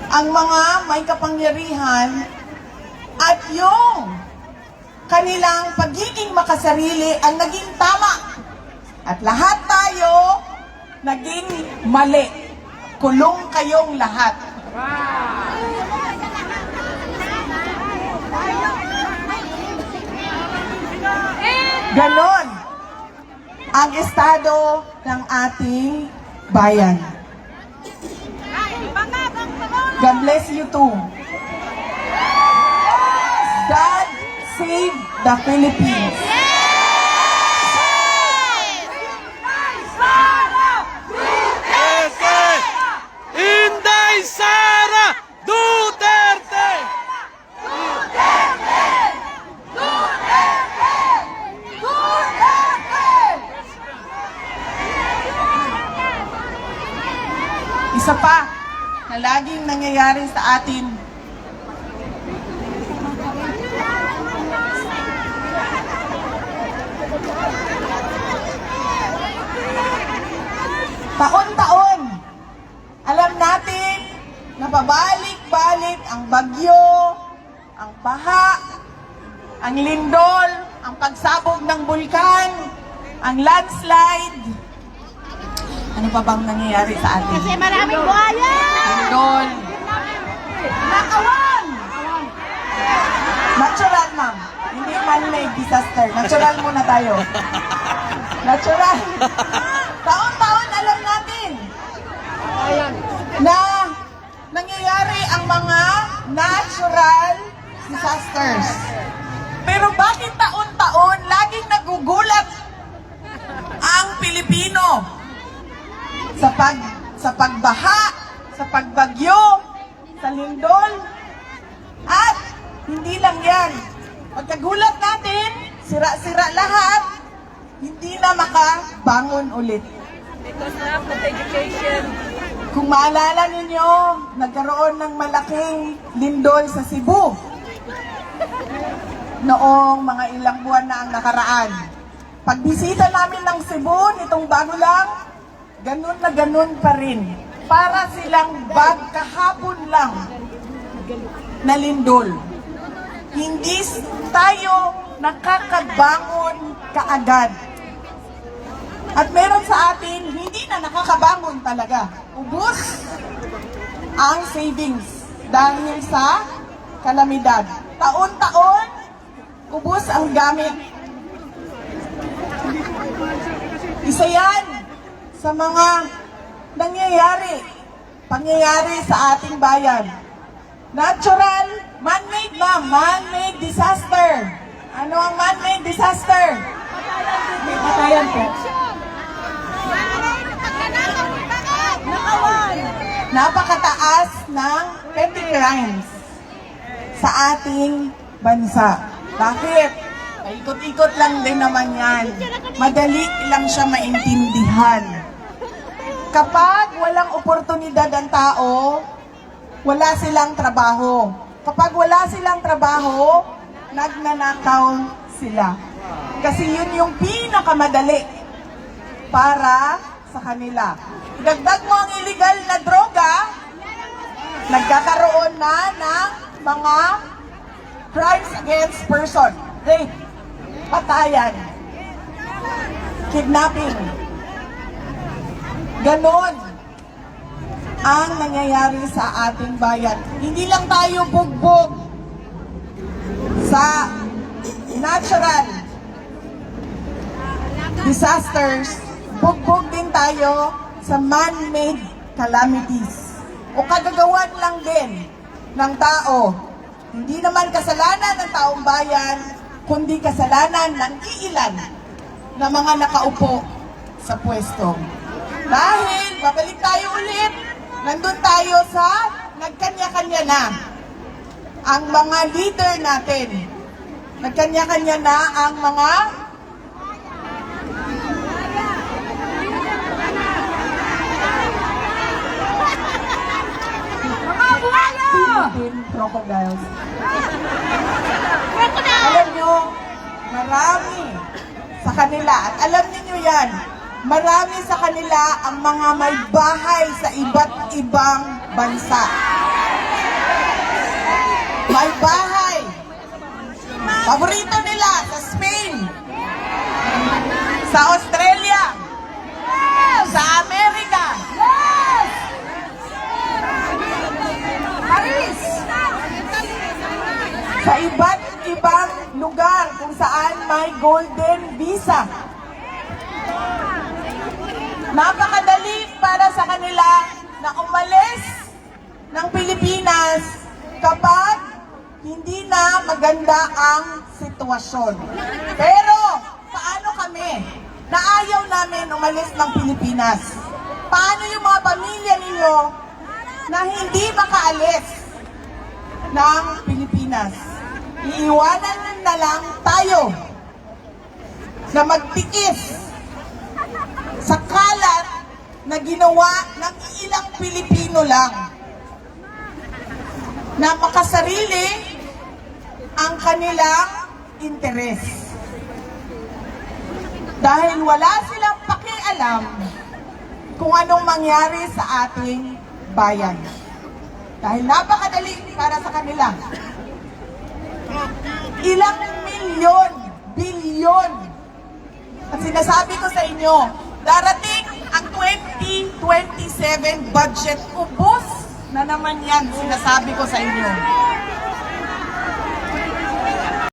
ang mga may kapangyarihan at yung kanilang pagiging makasarili ang naging tama. At lahat tayo naging mali. Kulong kayong lahat. Ganon ang estado ng ating bayan. God bless you too. God save the Philippines. Inday Sara Duterte! Isa pa na laging nangyayari sa atin, taon-taon, alam natin na pabalik-balik ang bagyo, ang baha, ang lindol, ang pagsabog ng bulkan, ang landslide. Ano pa bang nangyayari sa atin? Kasi maraming buhaya! Lindol. Nakawan! Natural, ma'am. Hindi man-made disaster. Natural muna tayo. Natural. Taon-taon alam natin na nangyayari ang mga natural disasters. Pero bakit taon-taon laging nagugulat ang Pilipino sa pagbaha, sa pagbagyo, sa lindol? At hindi lang yan. Pagkagulat natin, sira-sira lahat, hindi na makabangon ulit. Because lack of education. Kung maalala ninyo, nagkaroon ng malaking lindol sa Cebu noong mga ilang buwan na ang nakaraan. Pagbisita namin ng Cebu nitong bago lang, ganun na ganun pa rin. Para silang kahapon lang na lindol. Hindi tayo nakakabangon kaagad. At meron sa atin, hindi na nakakabangon talaga. Ubus ang savings dahil sa kalamidad. Taon-taon, ubus ang gamit. Isa yan sa mga pangyayari sa ating bayan. Natural, man-made ma'am, man-made disaster. Ano ang man-made disaster? Patayan po. Napakataas ng petty crimes sa ating bansa. Bakit? Paikot-ikot lang din naman yan. Madali lang siya maintindihan. Kapag walang oportunidad ang tao, wala silang trabaho. Kapag wala silang trabaho, nagnanakaw sila. Kasi yun yung pinakamadali para sa kanila. Idagdag mo ang illegal na droga, nagkakaroon na ng mga crimes against person. Rape, patayan, kidnapping. Ganon ang nangyayari sa ating bayan. Hindi lang tayo bugbog sa natural disasters, bugbog din tayo sa man-made calamities o kagagawan lang din ng tao. Hindi naman kasalanan ng taong bayan, kundi kasalanan ng iilan na mga nakaupo sa pwesto. Dahil, babalik tayo ulit, nandun tayo sa nagkanya-kanya na ang mga leader natin. Nagkanya-kanya na ang mga Philippine crocodiles. Alam nyo, marami sa kanila, at alam niyo yan, marami sa kanila ang mga may bahay sa iba't ibang bansa. may bahay. Paborito nila sa Spain, sa Australia, sa Amerika, Paris, sa iba't ibang lugar kung saan may golden visa. Napakadali para sa kanila na umalis ng Pilipinas kapag hindi na maganda ang sitwasyon. Pero paano kami na ayaw namin umalis ng Pilipinas? Paano yung mga pamilya ninyo na hindi makaalis ng Pilipinas? Iiwanan na lang tayo na magtiis sa kalat na ginawa ng ilang Pilipino lang na makasarili ang kanilang interes. Dahil wala silang pakialam kung anong mangyari sa ating bayan. Dahil napakadali para sa kanila. Ilang milyon, bilyon. At sinasabi ko sa inyo, darating ang 2027 budget, ubos na naman yan, sinasabi ko sa inyo.